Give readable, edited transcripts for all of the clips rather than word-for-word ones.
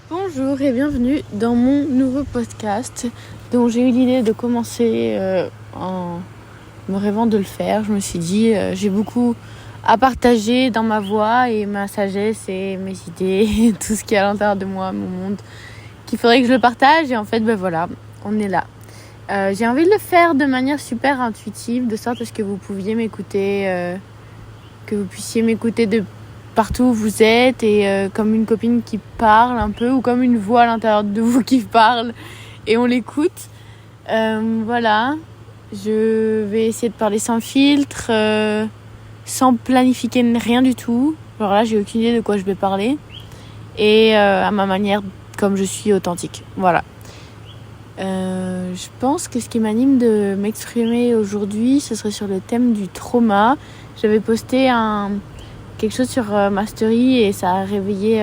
Bonjour et bienvenue dans mon nouveau podcast dont j'ai eu l'idée de commencer en me rêvant de le faire. Je me suis dit j'ai beaucoup à partager dans ma voix et ma sagesse et mes idées, tout ce qui est à l'intérieur de moi, mon monde, qu'il faudrait que je le partage et en fait voilà, on est là. J'ai envie de le faire de manière super intuitive, de sorte à ce que vous puissiez m'écouter de partout où vous êtes et comme une copine qui parle un peu ou comme une voix à l'intérieur de vous qui parle et on l'écoute. Voilà, je vais essayer de parler sans filtre, sans planifier rien du tout. Alors là, j'ai aucune idée de quoi je vais parler et à ma manière, comme je suis authentique. Voilà. Je pense que ce qui m'anime de m'exprimer aujourd'hui, ce serait sur le thème du trauma. J'avais posté quelque chose sur ma story et ça a réveillé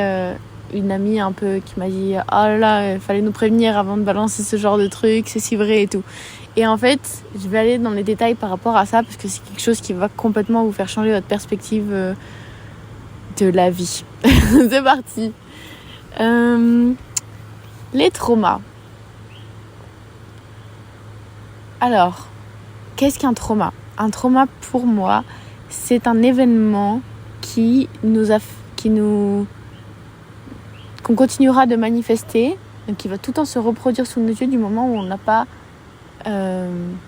une amie un peu qui m'a dit « Oh là là, il fallait nous prévenir avant de balancer ce genre de truc, c'est si vrai et tout ». Et en fait, je vais aller dans les détails par rapport à ça parce que c'est quelque chose qui va complètement vous faire changer votre perspective de la vie. C'est parti. Les traumas. Alors, qu'est-ce qu'un trauma ? Un trauma, pour moi, c'est un événement qu'on continuera de manifester, donc qui va tout le temps se reproduire sous nos yeux du moment où on n'a pas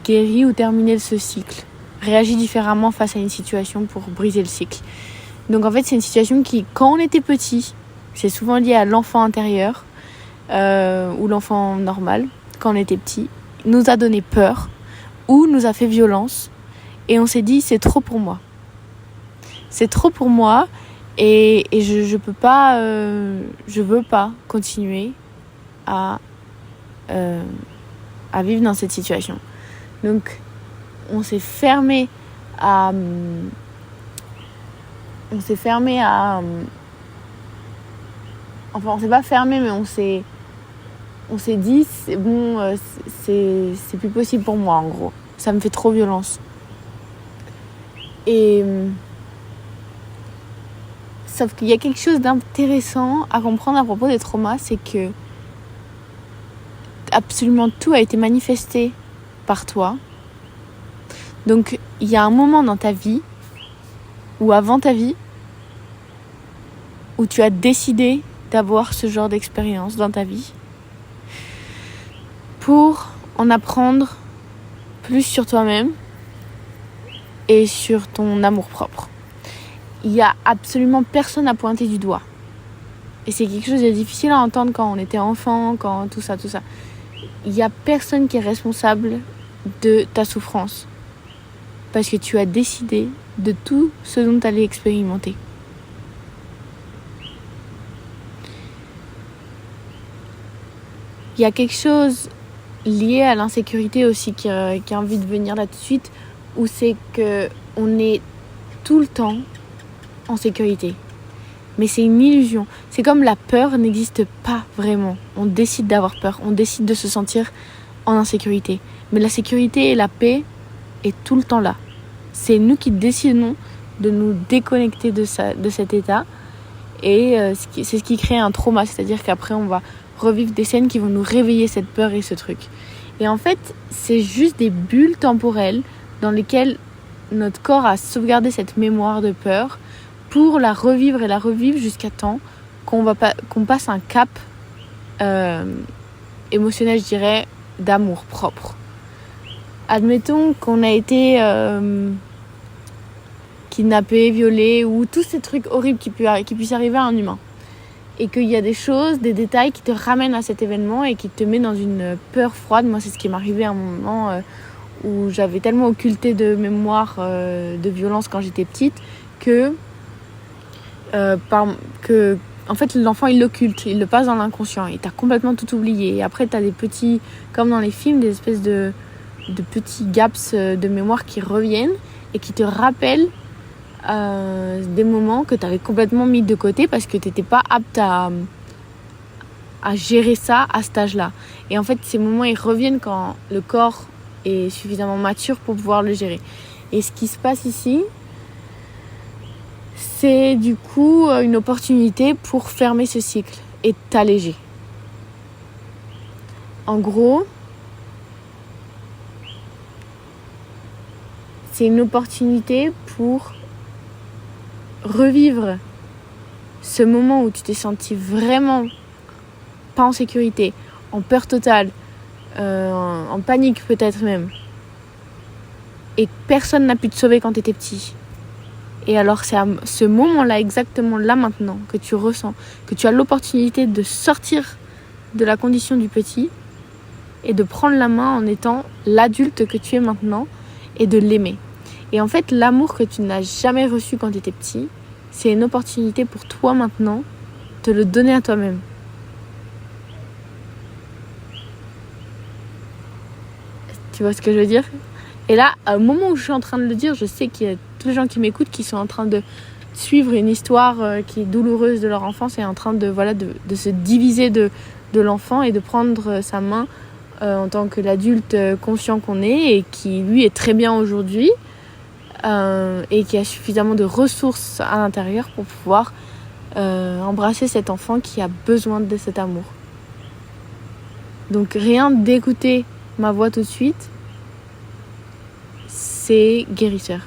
guéri ou terminé ce cycle, réagi différemment face à une situation pour briser le cycle. Donc en fait, c'est une situation qui, quand on était petit, c'est souvent lié à l'enfant intérieur ou l'enfant normal, quand on était petit, nous a donné peur ou nous a fait violence et on s'est dit c'est trop pour moi. C'est trop pour moi et je peux pas, je veux pas continuer à vivre dans cette situation. Donc on s'est fermé à enfin on s'est pas fermé mais on s'est dit c'est bon, c'est plus possible pour moi en gros. Ça me fait trop violence. Et sauf qu'il y a quelque chose d'intéressant à comprendre à propos des traumas, c'est que absolument tout a été manifesté par toi. Donc il y a un moment dans ta vie ou avant ta vie où tu as décidé d'avoir ce genre d'expérience dans ta vie pour en apprendre plus sur toi-même et sur ton amour-propre. Il n'y a absolument personne à pointer du doigt. Et c'est quelque chose de difficile à entendre quand on était enfant, quand tout ça. Il n'y a personne qui est responsable de ta souffrance. Parce que tu as décidé de tout ce dont tu allais expérimenter. Il y a quelque chose lié à l'insécurité aussi qui a envie de venir là tout de suite, où c'est qu'on est tout le temps en sécurité. Mais c'est une illusion. C'est comme la peur n'existe pas vraiment. On décide d'avoir peur, on décide de se sentir en insécurité. Mais la sécurité et la paix est tout le temps là. C'est nous qui décidons de nous déconnecter de cet état. Et c'est ce qui crée un trauma. C'est-à-dire qu'après, on va revivre des scènes qui vont nous réveiller cette peur et ce truc. Et en fait, c'est juste des bulles temporelles dans lesquelles notre corps a sauvegardé cette mémoire de peur pour la revivre jusqu'à temps qu'on passe un cap émotionnel, je dirais, d'amour propre. Admettons qu'on a été kidnappé, violé ou tous ces trucs horribles qui puissent arriver à un humain. Et qu'il y a des choses, des détails qui te ramènent à cet événement et qui te met dans une peur froide. Moi, c'est ce qui m'est arrivé à un moment où j'avais tellement occulté de mémoire de violence quand j'étais petite que en fait, l'enfant, il l'occulte, il le passe dans l'inconscient et t'as complètement tout oublié. Et après, t'as des petits, comme dans les films, des espèces de petits gaps de mémoire qui reviennent et qui te rappellent des moments que tu avais complètement mis de côté parce que tu n'étais pas apte à gérer ça à cet âge-là. Et en fait, ces moments, ils reviennent quand le corps est suffisamment mature pour pouvoir le gérer. Et ce qui se passe ici, c'est du coup une opportunité pour fermer ce cycle et t'alléger. En gros, c'est une opportunité pour revivre ce moment où tu t'es senti vraiment pas en sécurité, en peur totale, en panique peut-être même. Et personne n'a pu te sauver quand tu étais petit. Et alors c'est à ce moment-là, exactement là maintenant, que tu ressens, que tu as l'opportunité de sortir de la condition du petit et de prendre la main en étant l'adulte que tu es maintenant et de l'aimer. Et en fait, l'amour que tu n'as jamais reçu quand tu étais petit, c'est une opportunité pour toi maintenant de le donner à toi-même. Tu vois ce que je veux dire ? Et là, au moment où je suis en train de le dire, je sais qu'il y a tous les gens qui m'écoutent qui sont en train de suivre une histoire qui est douloureuse de leur enfance et en train de se diviser de l'enfant et de prendre sa main en tant que l'adulte conscient qu'on est et qui, lui, est très bien aujourd'hui et qui a suffisamment de ressources à l'intérieur pour pouvoir embrasser cet enfant qui a besoin de cet amour. Donc, rien d'écouter ma voix tout de suite, c'est guérisseur.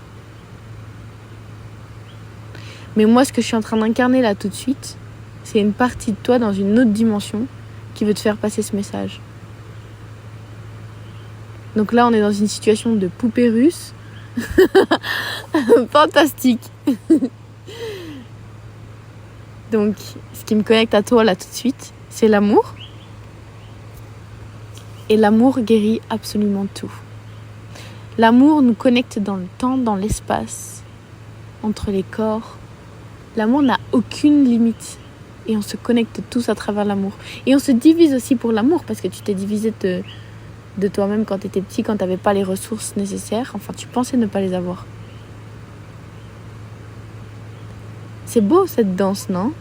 Mais moi, ce que je suis en train d'incarner là tout de suite, c'est une partie de toi dans une autre dimension qui veut te faire passer ce message. Donc là, on est dans une situation de poupée russe. Fantastique. Donc, ce qui me connecte à toi là tout de suite, c'est l'amour. Et l'amour guérit absolument tout. L'amour nous connecte dans le temps, dans l'espace, entre les corps. L'amour n'a aucune limite. Et on se connecte tous à travers l'amour. Et on se divise aussi pour l'amour, parce que tu t'es divisé de toi-même quand tu étais petit, quand tu n'avais pas les ressources nécessaires. Enfin, tu pensais ne pas les avoir. C'est beau cette danse, non ?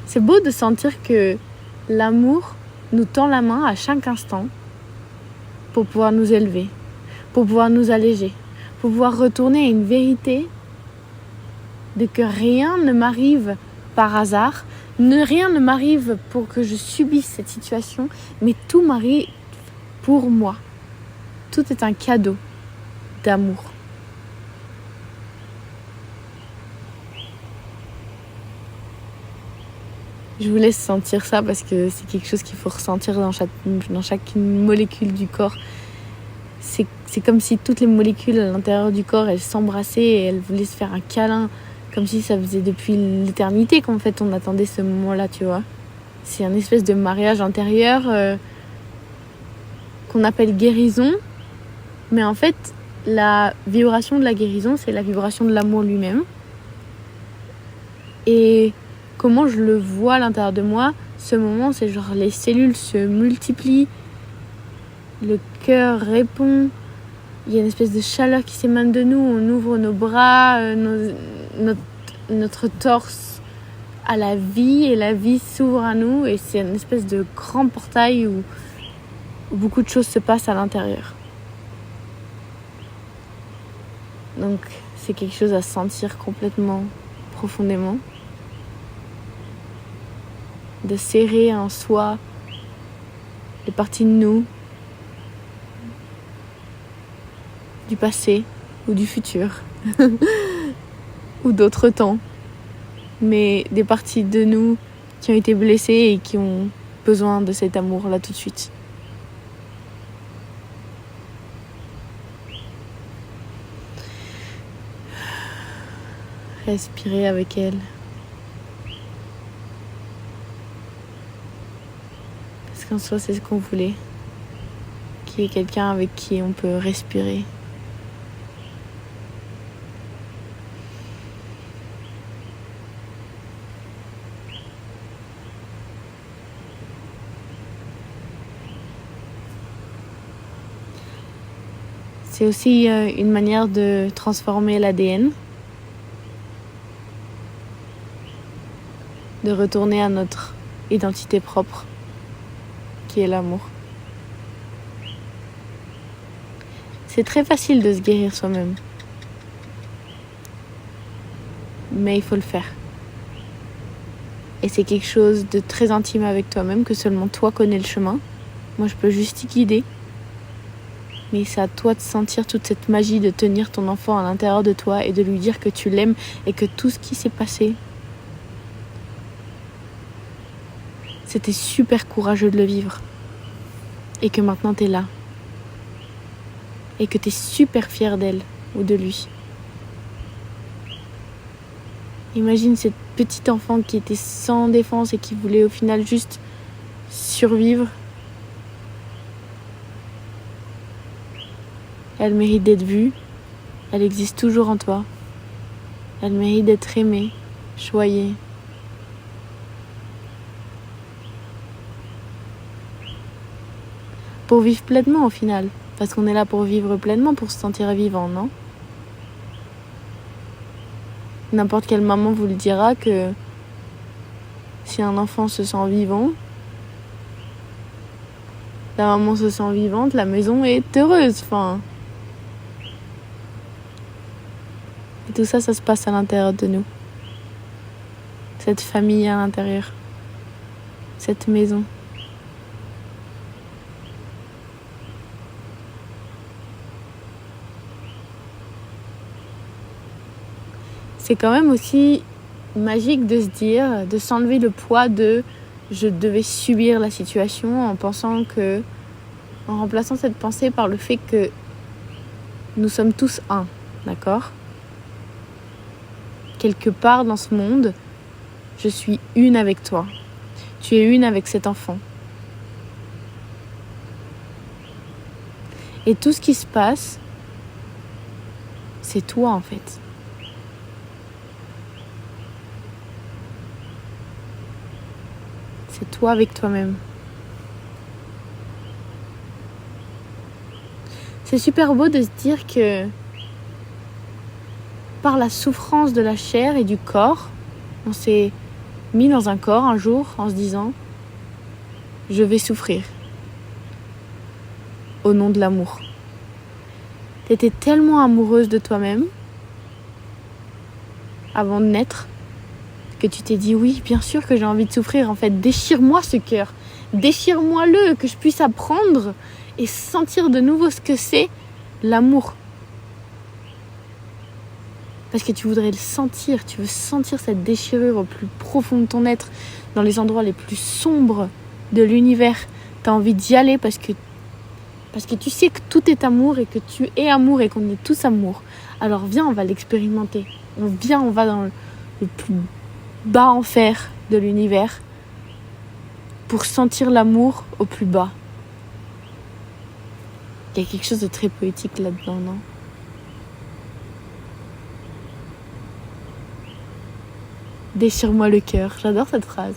C'est beau de sentir que l'amour nous tend la main à chaque instant pour pouvoir nous élever, pour pouvoir nous alléger, pour pouvoir retourner à une vérité de que rien ne m'arrive par hasard, rien ne m'arrive pour que je subisse cette situation, mais tout m'arrive pour moi. Tout est un cadeau d'amour. Je vous laisse sentir ça parce que c'est quelque chose qu'il faut ressentir dans chaque molécule du corps. C'est comme si toutes les molécules à l'intérieur du corps, elles s'embrassaient et elles voulaient se faire un câlin. Comme si ça faisait depuis l'éternité qu'en fait on attendait ce moment-là, tu vois. C'est un espèce de mariage intérieur qu'on appelle guérison. Mais en fait, la vibration de la guérison, c'est la vibration de l'amour lui-même. Et comment je le vois à l'intérieur de moi, ce moment, c'est genre les cellules se multiplient, le cœur répond, il y a une espèce de chaleur qui s'émane de nous, on ouvre nos bras, notre torse à la vie et la vie s'ouvre à nous et c'est une espèce de grand portail où beaucoup de choses se passent à l'intérieur. Donc c'est quelque chose à sentir complètement, profondément. De serrer en soi les parties de nous, du passé ou du futur, ou d'autres temps, mais des parties de nous qui ont été blessées et qui ont besoin de cet amour-là tout de suite. Respirez avec elle. Parce qu'en soi, c'est ce qu'on voulait. Qu'il y ait quelqu'un avec qui on peut respirer. C'est aussi une manière de transformer l'ADN. De retourner à notre identité propre, qui est l'amour. C'est très facile de se guérir soi-même. Mais il faut le faire. Et c'est quelque chose de très intime avec toi-même, que seulement toi connais le chemin. Moi, je peux juste t'y guider. Mais c'est à toi de sentir toute cette magie, de tenir ton enfant à l'intérieur de toi et de lui dire que tu l'aimes et que tout ce qui s'est passé, c'était super courageux de le vivre. Et que maintenant t'es là. Et que t'es super fière d'elle ou de lui. Imagine cette petite enfant qui était sans défense et qui voulait au final juste survivre. Elle mérite d'être vue. Elle existe toujours en toi. Elle mérite d'être aimée, choyée. Pour vivre pleinement au final. Parce qu'on est là pour vivre pleinement, pour se sentir vivant, non ? N'importe quelle maman vous le dira que si un enfant se sent vivant, la maman se sent vivante, la maison est heureuse. Et tout ça, ça se passe à l'intérieur de nous. Cette famille à l'intérieur. Cette maison. C'est quand même aussi magique de se dire, de s'enlever le poids de je devais subir la situation en remplaçant cette pensée par le fait que nous sommes tous un, d'accord ? Quelque part dans ce monde, je suis une avec toi. Tu es une avec cet enfant. Et tout ce qui se passe, c'est toi en fait. C'est toi avec toi-même. C'est super beau de se dire que par la souffrance de la chair et du corps, on s'est mis dans un corps un jour en se disant « Je vais souffrir » au nom de l'amour. T'étais tellement amoureuse de toi-même avant de naître que tu t'es dit oui, bien sûr que j'ai envie de souffrir. En fait, déchire-moi ce cœur, déchire-moi-le, que je puisse apprendre et sentir de nouveau ce que c'est l'amour. Parce que tu voudrais le sentir, tu veux sentir cette déchirure au plus profond de ton être, dans les endroits les plus sombres de l'univers. Tu as envie d'y aller parce que tu sais que tout est amour et que tu es amour et qu'on est tous amour. Alors viens, on va l'expérimenter. On va dans le plus bas enfer de l'univers pour sentir l'amour au plus bas. Il y a quelque chose de très poétique là-dedans, non ? Déchire-moi le cœur. J'adore cette phrase.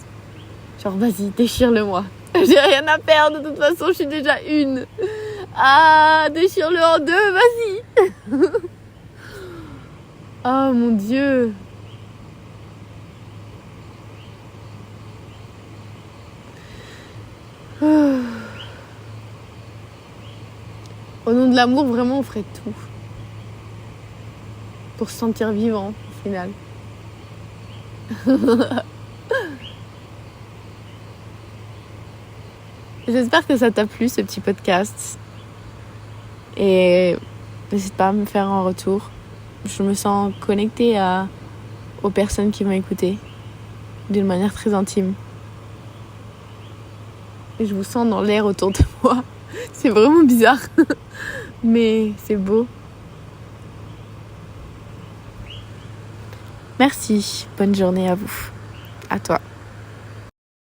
Genre, vas-y, déchire-le-moi. J'ai rien à perdre, de toute façon, je suis déjà une. Ah, déchire-le en deux, vas-y. Oh mon Dieu. Au nom de l'amour, vraiment, on ferait tout. Pour se sentir vivant, au final. J'espère que ça t'a plu, ce petit podcast. Et n'hésite pas à me faire un retour. Je me sens connectée aux personnes qui m'ont écoutée d'une manière très intime. Et je vous sens dans l'air autour de moi. C'est vraiment bizarre. Mais c'est beau. Merci. Bonne journée à vous. À toi.